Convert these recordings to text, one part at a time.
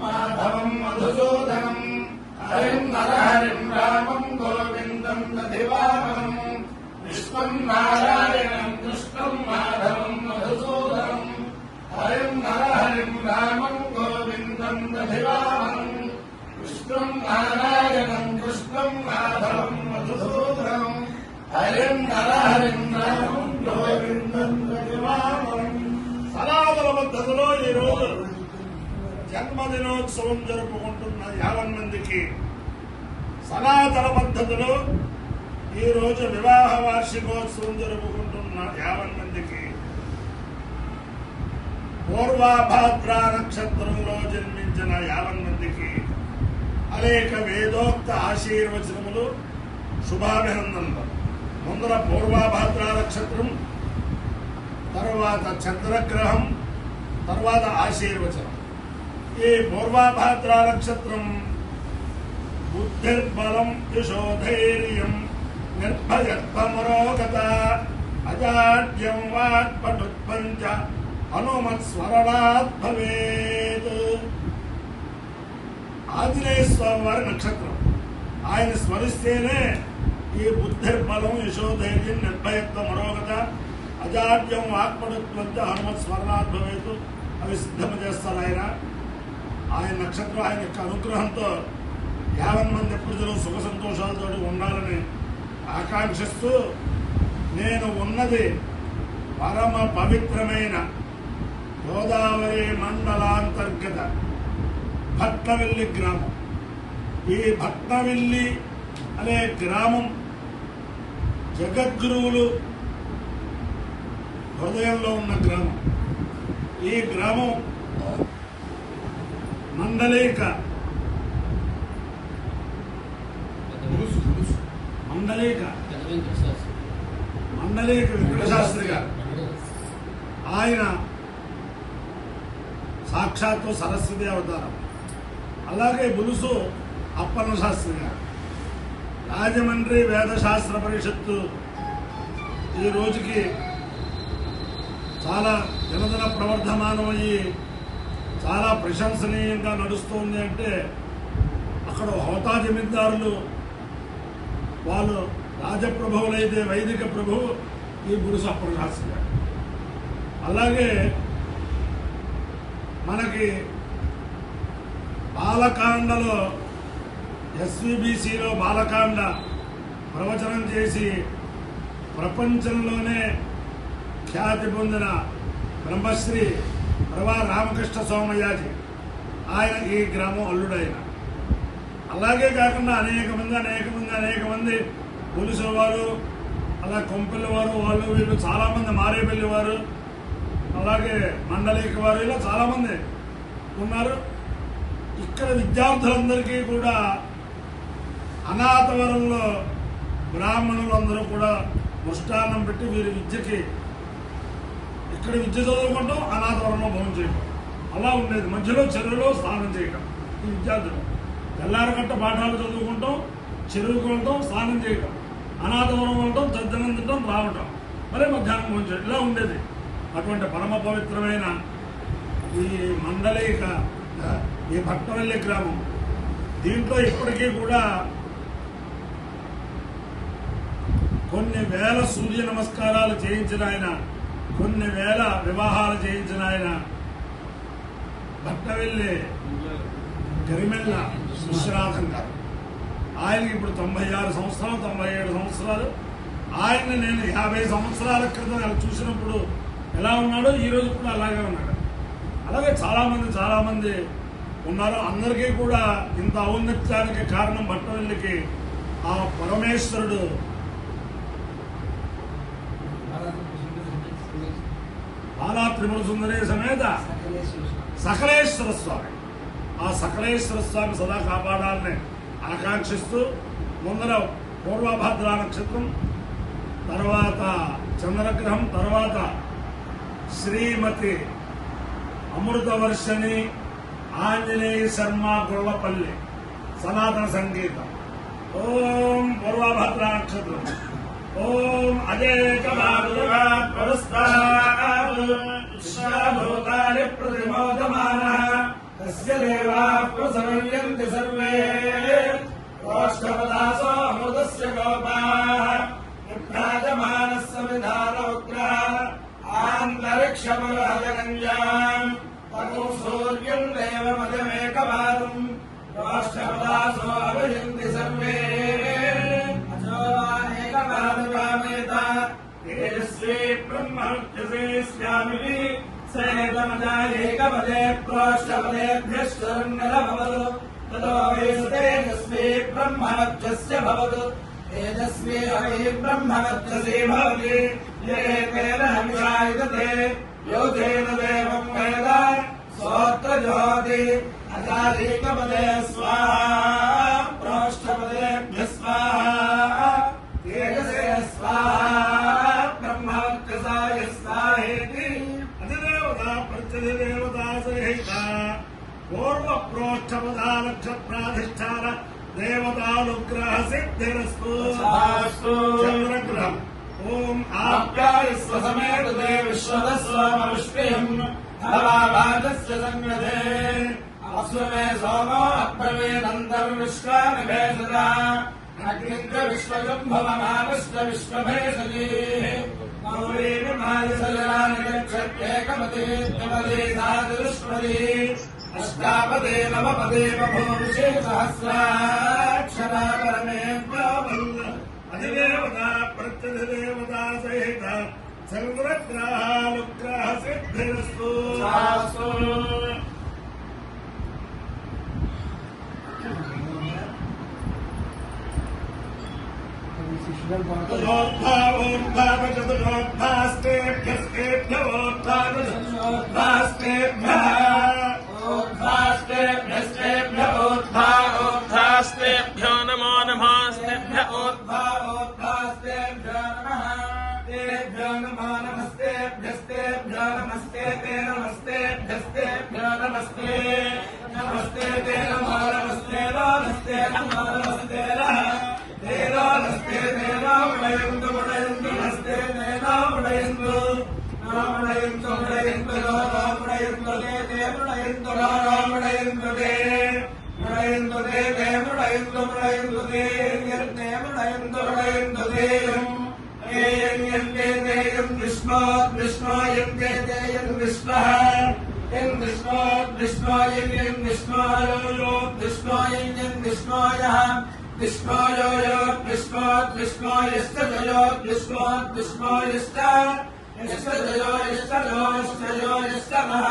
మాధవం మధుసూదనం హరిం నరహరిం రామం గోవిందం దధివామనం విష్ణుం నారాయణం కృష్ణం మాధవం మధుసూదనం హరిం నరహరిం రామం గోవిందం దధివామనం విష్ణుం నారాయణం కృష్ణం మాధవం మధుసూదనం హరిం నరహరిం రామం గోవిందం దధివామనం. సనాతన పద్ధతిలో ఈరోజు జన్మదినోత్సవం జరుపుకుంటున్న 50 మందికి సనాతన పద్ధతిలో ఈరోజు వివాహ వార్షికోత్సవం జరుపుకుంటున్న 50 మందికి పూర్వాభాద్ర నక్షత్రంలో జన్మించిన 50 మందికి అనేక వేదోక్త ఆశీర్వచనములు శుభాభినందనలు. ముందర పూర్వాభాద్ర నక్షత్రం, తర్వాత చంద్రగ్రహం, తర్వాత ఆశీర్వచనం. ఈ పూర్వాభాద్ర నక్షత్రం బుద్ధిర్బలం యశోధైర్యం నిర్భయత్వమరోగత అజాడ్యం వాక్పటుత్పంచ హనుమత్స్మరణాత్ భవేత్. ఆంజనేయ స్వామి వారి నక్షత్రం. ఆయన స్మరిస్తేనే ఈ బుద్ధిర్బలం యశోధైర్యం నిర్భయత్వం మరోగత అజాడ్యం వాక్పటుత్పంచ హనుమత్ స్మరణాత్ భవేత్ అవి సిద్ధం చేస్తారు. ఆయన నక్షత్రం, ఆయన యొక్క అనుగ్రహంతో 50 మంది ప్రజలు సుఖ సంతోషాలతో ఉండాలని ఆకాంక్షిస్తూ, నేను ఉన్నది పరమ పవిత్రమైన గోదావరి మండలాంతర్గత భట్నవెల్లి గ్రామం. ఈ భట్నవెల్లి అనే గ్రామం జగద్గురువులు హృదయంలో ఉన్న గ్రామం. ఈ గ్రామం మండలిక వెంకటశాస్త్రి గారు, ఆయన సాక్షాత్తు సరస్వతి అవతారం. అలాగే బులుసు అప్పన్న శాస్త్రి గారు, రాజమండ్రి వేదశాస్త్ర పరిషత్తు ఈ రోజుకి చాలా దినదిన ప్రవర్ధమానమయ్యి చాలా ప్రశంసనీయంగా నడుస్తుంది. అంటే అక్కడ హోతా జమీందారులు వాళ్ళు రాజప్రభువులైతే వైదిక ప్రభువు ఈ బులుసు అప్పన్న శాస్త్రి గారు. అలాగే మనకి బాలకాండలో ఎస్విబిసిలో బాలకాండ ప్రవచనం చేసి ప్రపంచంలోనే ఖ్యాతి పొందిన బ్రహ్మశ్రీ ప్రవా రామకృష్ణ సోమయాజి, ఆయన ఈ గ్రామం అల్లుడైన. అలాగే కాకుండా అనేక మంది పోలీసుల వారు, అలా కొంపెల్లి వారు, వాళ్ళు వీళ్ళు చాలామంది, మారేపల్లి వారు, అలాగే మండలిక వారు, ఇలా చాలామంది ఉన్నారు. ఇక్కడ విద్యార్థులందరికీ కూడా అనాథవరంలో బ్రాహ్మణులందరూ కూడా ముష్టాన్నం పెట్టి వీరి విద్యకి ఇక్కడ విద్య చదువుకుంటాం, అనాథవరంలో భోజనం చేయటం అలా ఉండేది. మధ్యలో చెరువులో స్నానం చేయటం. ఈ విద్యార్థులు తెల్లారగట్ట పాఠాలు చదువుకుంటాం, చెరువుకు వెళ్ళటం, స్నానం చేయటం, అనాథవరం వెళ్ళటం, చద్దనం తింటాం, రావటం, మరే మధ్యాహ్నం భోజనం చేయడం, ఇలా ఉండేది. అటువంటి పరమ పవిత్రమైన ఈ మండలిక ఈ భట్నవెల్లి గ్రామం, దీంట్లో ఇప్పటికీ కూడా కొన్ని వేల సూర్య నమస్కారాలు చేయించిన ఆయన, కొన్ని వేల వివాహాలు చేయించిన ఆయన భట్నవెల్లి గరిమెల్ల విశ్వనాథన్ గారు. ఆయనకి ఇప్పుడు 96 సంవత్సరాలు, 97 సంవత్సరాలు. ఆయన్ని నేను 50 సంవత్సరాల క్రితం అలా చూసినప్పుడు ఎలా ఉన్నాడో ఈ రోజు కూడా అలాగే ఉన్నాడు. అలాగే చాలామంది ఉన్నారు. అందరికీ కూడా ఇంత ఔన్నత్యానికి కారణం భట్నవెల్లికి ఆ పరమేశ్వరుడు బాలా త్రిపుర సుందరి సమేత సకలేశ్వర స్వామి. ఆ సకలేశ్వర స్వామి సదా కాపాడాలని ఆకాంక్షిస్తూ, ముందర పూర్వభద్ర నక్షత్రం, తర్వాత చంద్రగ్రహం, తర్వాత శ్రీమతి అమృతవర్షిణి ఆంజనేయ శర్మ గుళ్ళపల్లి సనాతన సంగీతం. ఓం పూర్వభద్ర నక్షత్రం. ఓం అజేకభూతాని ప్రతిమోదమానః तस्य देवाः प्रसरन्ति सर्वे रोष्ठपदासो अमृतस्य गोपाः विभ्राजमानः समिधानोग्रः आन्तरिक्षमलहजगञ्जाम् ततो सूर्यम् देवमजमेकवारम् रोष्ठपदासो अभिषन्ति सर्वे अजो एकवारवामेत तेजस्वी ब्रह्मर्चसे स्यामि सेतमजायेकपदे प्रोष्ठपदेभ्यश्चरन्नर भवतु ततो तेजस्वी ब्रह्मवर्चस्य भवतु तेजस्वी अभि ब्रह्मवर्चसी भवति ये तेन हविषायते यो तेन देवं वेद सोऽत्र ज्योति अजालीकपदे स्वाहा प्रोष्ठपदेभ्यः स्वाहा तेजसे स्वाहा ब्रह्मवर्चसाय स्वाहेति अधिदेवता प्रत्यधिदेवता सहिता पूर्व प्रोष्ठपदा नक्षत्राधिष्ठान देवतानुग्रह सिद्धिरस्तु चंद्रग्रहम् ओम आप्यायस्व समेत देव विश्वदस्वमविष्टियम् धवाभागस्य संगते अश्वमे सोमो अप्रवेदन्तर्विश्वानिभेषजा अग्निन्द्र विश्वजम्भवमाविष्ट विश्वभेषजी मौरीनि मायसजलानि गच्छत्येकपदे सादृष्पदी अष्टापदे नवपदे बभूषे सहस्राक्षरा परमेश्वर अधिदेवता प्रत्यधिदेवता सहित चंद्रग्रहानुग्रह सिद्धिरस्तु ओद्भास्तेभ्यो नमो नमस्तेभ्य ओद्भास्तेभ्यो नमः तेभ्यो नमो नमस्तेभ्यस्तेभ्यो नमस्ते ते नमस्तेभ्यस्तेभ्यो नमस्ते नमस्ते ते नमो नमस्ते नमस्ते नमो नमस्ते तेनो नमस्ते तेनो मुडयन्तु मुडयन्तु नमस्ते तेनो मुडयन्तु मुडयन्तु मुडयन्तु नो मुडयन्तु ते मुडयन्तु नो मुडयन्तु ते मुडयन्तु ते मुडयन्तु मुडयन्तु ते मुडयन्तु मुडयन्तु ते यन्ते तेयम् विष्णो विष्णो यन्ते तेयम् विष्णः यन् विष्णो विष्णो यन् विष्णोयो यो विष्णो यन् विष्णोयः विष्णोयो यो विष्णो विष्णोयश्च जयो विष्णो विष्णोयश्च यश्च जयो यश्च नो यश्च यो यश्च नः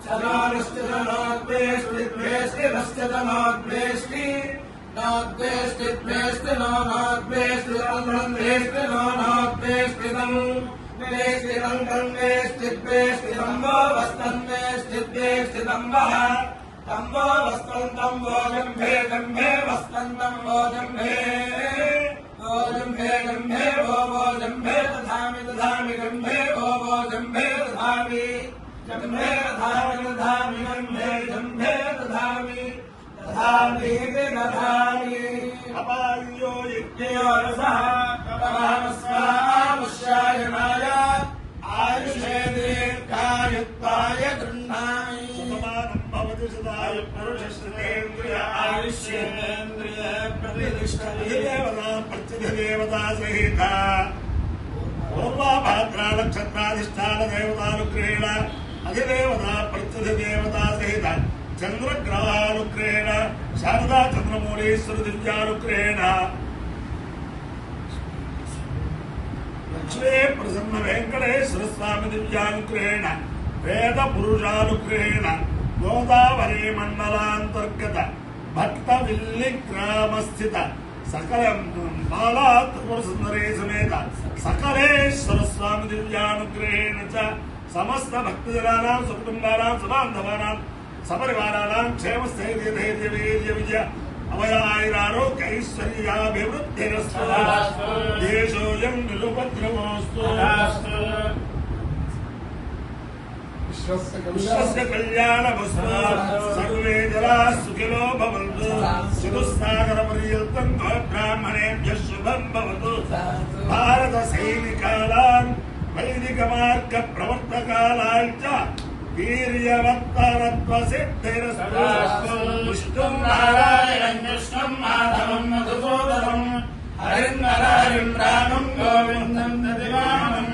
चलोनश्च नोद्वेष्टि द्वेष्टि नश्च नोद्वेष्टि नोद्वेष्टि द्वेष्टि नो नोद्वेष्टि द्वेष्टि नो नोद्वेष्टि द्वेष्टि द्वेष्टि द्वेष्टि तम्बो वस्तन् द्वेष्टि द्वेष्टि तम्बः तम्बो वस्तन् तम्बो जम्भे जम्भे वस्तन् तम्बो जम्भे ओ जम्भे जम्भे वो जम्भे दधामि दधामि जम्भे वो जम्भे दधामि जम्भे दधामि दधामि जम्भे जम्भे दधामि दधामि दधामि अपायो यज्ञयो रसः परामस्वामुष्याय माया आयुषे दीर्घायुत्वाय गृह्णामि भवति सदाय पुरुषस्तेन्द्रिय आयुष्येन्द्रिय प्रतिष्ठते देवता प्रत्यधिदेवता सहित पूर्वाभाद्रा नक्षत्राधिष्ठान देवतानुग्रहेण अधिदेवता प्रत्यधिदेवता सहित चंद्रग्रहानुग्रहेण शारदा चंद्रमौळीश्वर दिव्यानुग्रहेण लक्ष्मी प्रसन्न वेंकटेश्वर स्वामी दिव्यानुग्रहेण वेद पुरुषानुग्रहेण गोदावरी मंडलांतर्गत भक्त विल्ली ग्राम स्थित सकल बाला त्रिपुर सुंदरी समेत सकलेश्वर स्वामी दिव्यानुग्रहेण च समस्त भक्तजनानां सुकुटुंबानां सुबान्धवानां सपरिवाराणां क्षेम स्थैर्य धैर्य वीर्य विजय अभयारोग्य ऐश्वर्याभिवृद्धिरस्तु देशोऽयं निरुपद्रवोऽस्तु विश्वस्य कल्याणमस्तु सर्वे जनाः सुखिनो भवन्तु चतुस्सागरपर्यन्तं ब्राह्मणेभ्यः शुभं भवतु भारत सैनिकानां वैदिक मार्ग प्रवर्तकानां च వీర్యవత్తరత్వ సిద్ధిరస్తు విష్ణుం నారాయణం కృష్ణం మాధవం మధుసూదనం హరిం రామం గోవిందం దదివామనం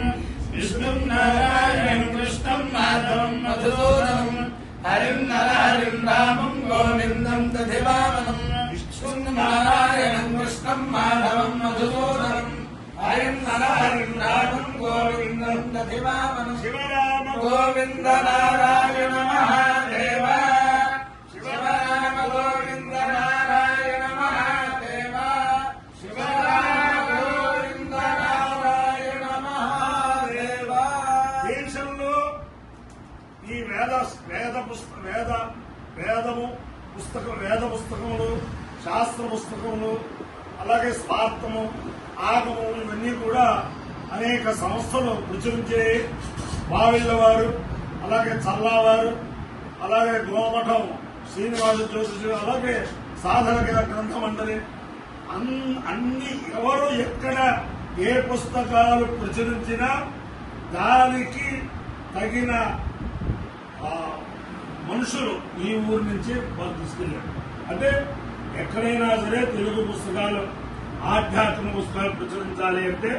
విష్ణుం నారాయణం కృష్ణం మాధవం మధుసూదనం హరిం రామం గోవిందం దదివామనం విష్ణుం నారాయణం కృష్ణం మాధవం మధుసూదనం హరిం రామం గోవిందం దదివామనం శివరామ గోవింద నారాయణ మహాదేవ శివరామ గోవింద నారాయణ మహాదేవ శివరామ గోవింద నారాయణ మహాదేవ. దేశంలో ఈ వేద పుస్తకములు శాస్త్ర పుస్తకములు అలాగే స్వార్థము ఆగము ఇవన్నీ కూడా అనేక సంస్థలు ప్రచురించే బావిళ్ళ వారు అలాగే చల్లావారు అలాగే గోమఠం శ్రీనివాస జ్యోతిషులు అలాగే సాధన గ్రంథ మండలి అన్ని ఎవరు ఎక్కడ ఏ పుస్తకాలు ప్రచురించినా దానికి తగిన మనుషులు ఈ ఊరి నుంచి వారు తీసుకెళ్లారు. అంటే ఎక్కడైనా సరే తెలుగు పుస్తకాలు ఆధ్యాత్మిక పుస్తకాలు ప్రచురించాలి అంటే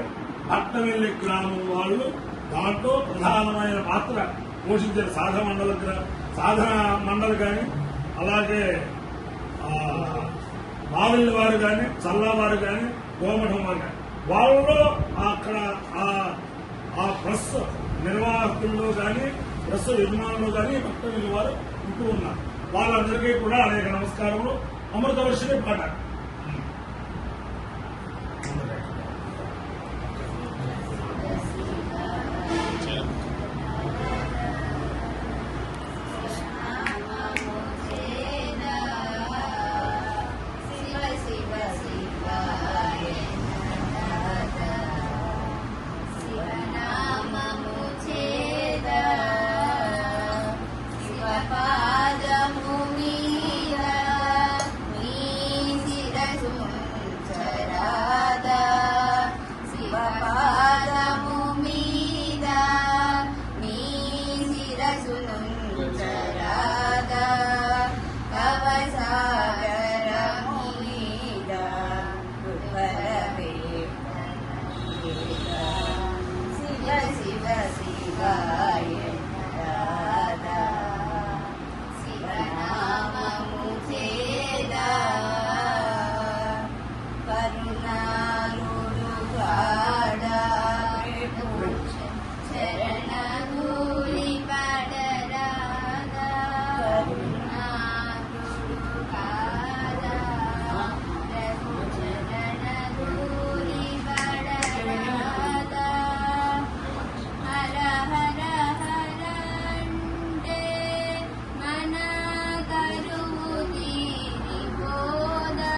పట్టవెల్లి గ్రామం వాళ్ళు దాంట్లో ప్రధానమైన పాత్ర పోషించారు. సాధన మండలి కానీ అలాగే బావిళ్ళ వారు కానీ చల్లవారు కానీ గోమఠం వారు కానీ వాళ్ళలో అక్కడ ఆ ప్రెస్ నిర్వాహకుల్లో కానీ ప్రెస్ యజమానులు కానీ పట్టవెల్లి వారు ఉంటూ ఉన్నారు. వాళ్ళందరికీ కూడా అనేక నమస్కారములు. అమృతవర్షిణి పాట